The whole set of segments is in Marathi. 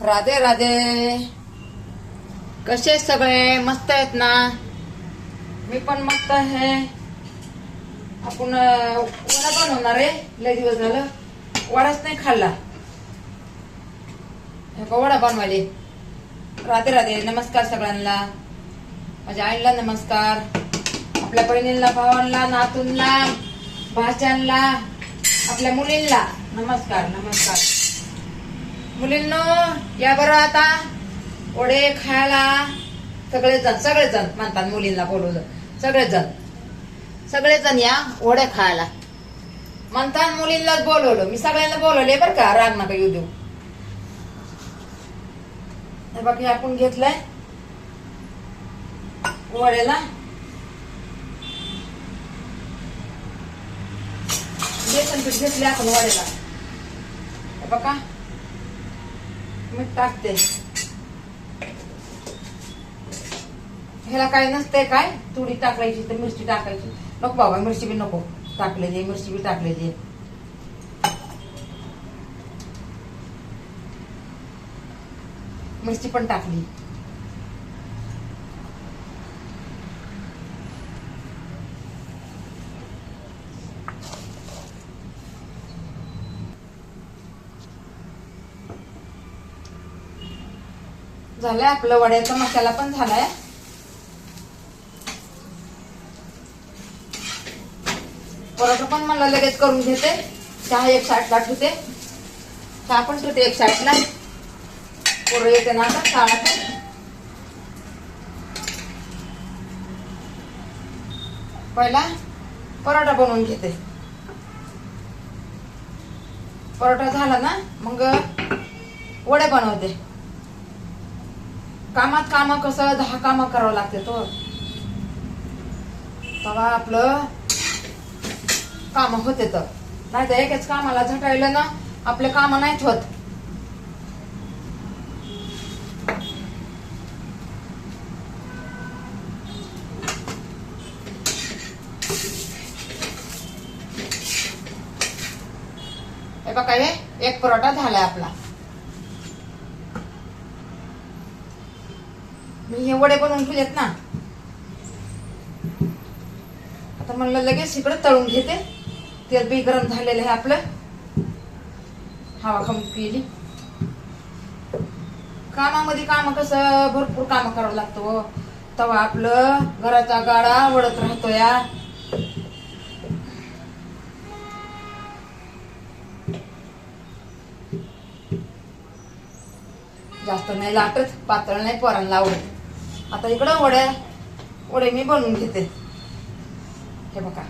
राधे राधे. कसे सगळे मस्त आहेत ना? मी पण मस्त आहे. आपण वडा बनवणार आहे. लय दिवस झालं वडाच नाही खाल्ला. वडा बनवायले. राधे राधे. नमस्कार सगळ्यांना. माझ्या आईला नमस्कार, आपल्या बहिणींना, भावांना, नातूंना, भाच्यांना, आपल्या मुलींना नमस्कार. नमस्कार मुलींनो, या बरं आता वडे खायला. सगळेजण म्हणतात मुलींना बोलवलं. सगळेजण या वडे खायला म्हणतात. मुलींनाच बोलवलं. मी सगळ्यांना बोलवले बरं का, राग नका येऊ देऊ. हे बघ, हे आपण घेतलंय वड्याला. बेसन पीठ घेतले आपण वड्याला. हे बघा, मीठ टाकते. ह्याला काय नसते, काय तुरी टाकायची तर मिरची टाकायची. नको बाबा, मिरची बी नको टाकलेली. मिरची बी टाकलेली. मिरची पण टाकली. झालंय आपलं वड्याचा मसाला पण झालाय. परोठा पण मला लगेच करून घेते. चहा एक साईडला ठेवते. चहा पण ठेवते एक साईडला. पोरं येते ना आता शाळेतून. पहिला परोठा बनवून घेते. परोठा झाला ना मग वडे बनवते. कामात काम कसं 10 काम करावं लागते तो. तेव्हा आपलं काम होते. तर नाही तर एकच कामाला झटायला ना आपले काम नाहीच होत. हे बघा, हे एक परोठा झालाय आपला. मी हे वडे बनवून ठेवलेत ना. आता म्हणलं लगेच इकडे तळून घेते. तेल बी गरम झालेलं आहे आपलं. हवा कमी केली. कामामध्ये काम कसं भरपूर काम करावं लागतं. तेव्हा आपलं घराचा गाडा वडत राहतो. या जास्त नाही लाटत, पातळ नाही, पोरांना आवडत. आता इकडं वडे मी बनवून घेते. हे बघा,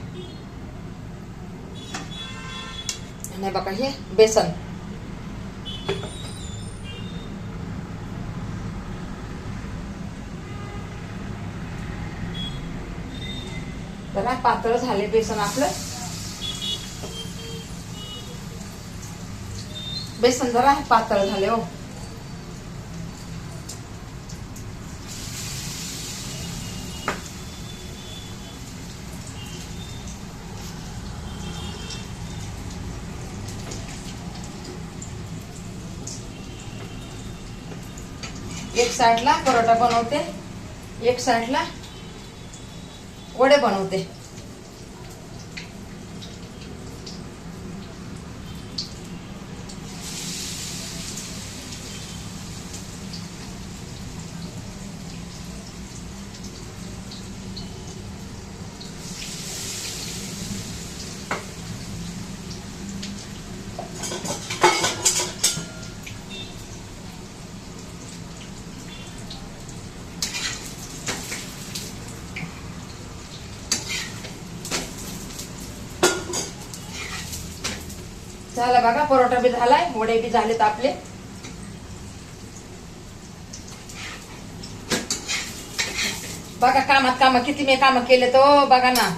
आणि बघा हे बेसन. जरा पातळ झाले बेसन आपलं. बेसन जरा पातळ झाले हो. एक साइडला परोठा बनवते, एक साइडला वडे बनवते. झाला बघा, परोठा बी झालाय, वडे बी झालेत आपले. बघा कामात काम किती मी काम केले तो बघा ना.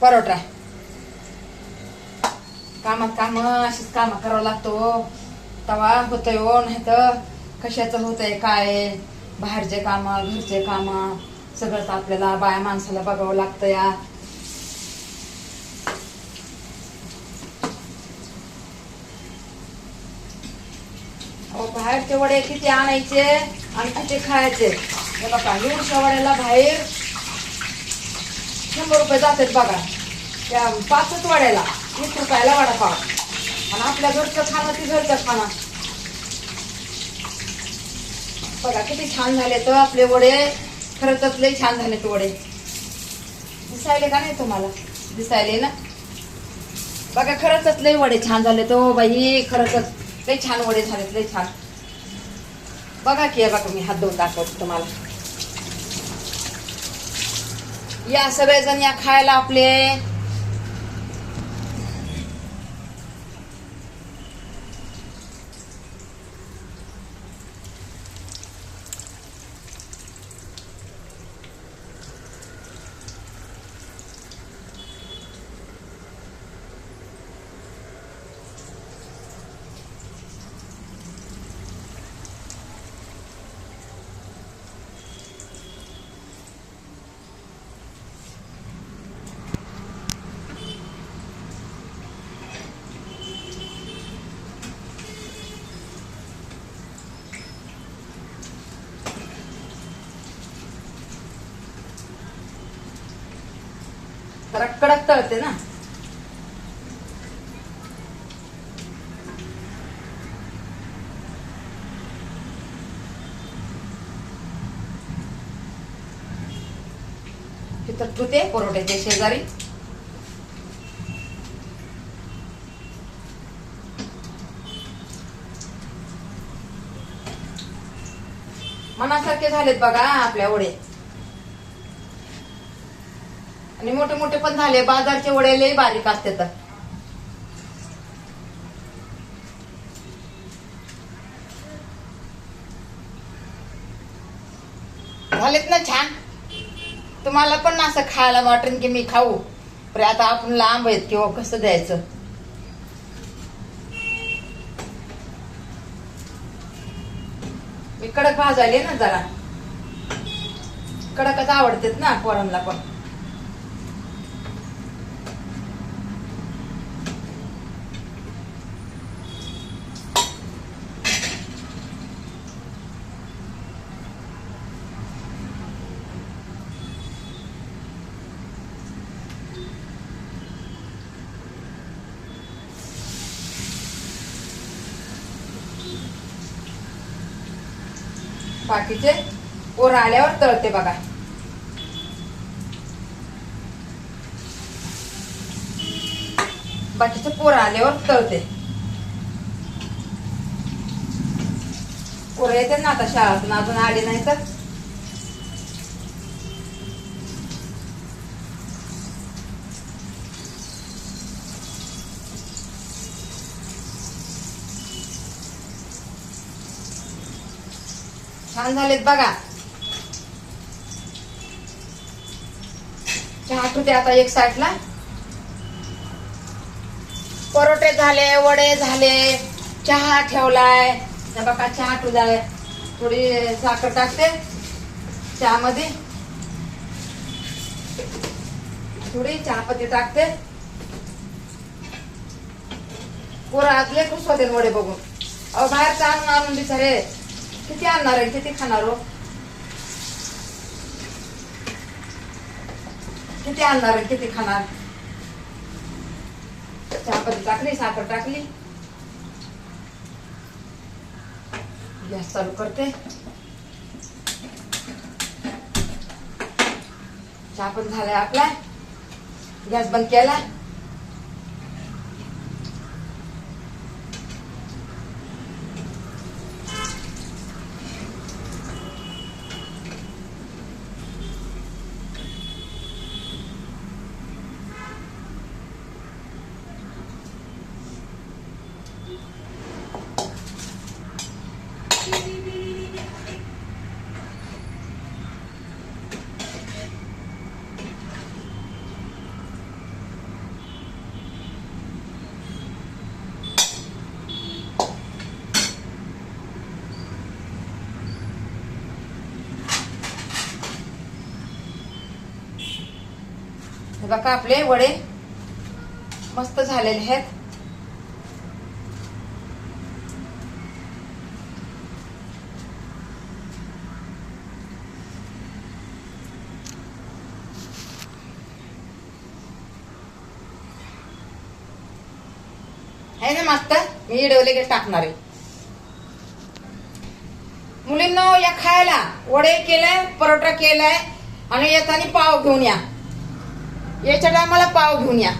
परोठा कामात काम अशीच काम करावं लागतो. तवा होतंय हो, नाही तर कशाचं होतंय काय. बाहेरचे काम, घरचे काम सगळंच आपल्याला बाया माणसाला बघावं लागतं. या बाहेरचे वडे किती आणायचे आणि किती खायचे. हे बघा एवढ्या वड्याला बाहेर 100 रुपये जातात बघा. त्या 5च वड्याला 20 रुपयाला वडापाव. आणि आपल्या घरचं खाणं ती घरचं खाणं. बघा किती छान झाले तर आपले वडे. खरंच लय छान झाले ते वडे. दिसायले का नाही तुम्हाला? दिसायले ना. बघा खरंच लय वडे छान झाले तो बाई. खरंच लय छान वडे झालेत. लय छान. बघा की बघा मी हात धुवून दाखवते तुम्हाला. या सगळेजण या खायला आपले. जरा कडक तळते ना. तिथं तुते परोठ्याचे शेजारी. मनासारखे झालेत बघा आपल्या वडे. आणि मोठे मोठे पण झाले. बाजारचे वडे लय बारीक असते तर. झालेत ना छान. तुम्हाला पण असं खायला वाटेल की मी खाऊ. पण आता आपण लांब आहेत किंवा कसं द्यायचं. मी कडक भाजायले ना जरा. कडकच आवडतेत ना पोरांना पण. बाकीचे पोरं आल्यावर तळते बघा. बाकीचे पोरं आल्यावर तळते. पोरं येते ना आता शाळेतून. अजून आले नाही तर. छान झालेत बघा. चहा ठेवते आता एक साईडला. परोठे झाले, वडे झाले, चहा ठेवलाय. बघा चहा ठेवलाय. थोडी साखर टाकते चहामध्ये. थोडी चहापत्ती टाकते. पोरं आज लय खुश होते वडे बघून. अहो बाहेरचं आणून बिचारे किती आणणार आहे, किती खाणार हो. किती आणणार आहे, किती खाणार. चहापत्ती टाकली, साखर टाकली. गॅस चालू करते. चहा पण झालाय आपला. गॅस बंद केला. बघा आपले वडे मस्त झालेले आहेत. आहे ना मस्त. मी व्हिडिओ लगेच टाकणार आहे. मुलींनो या खायला वडे केलाय, परोठा केलाय आणि येताना पाव घेऊन या. याच्या टायमाला पाव घेऊन या.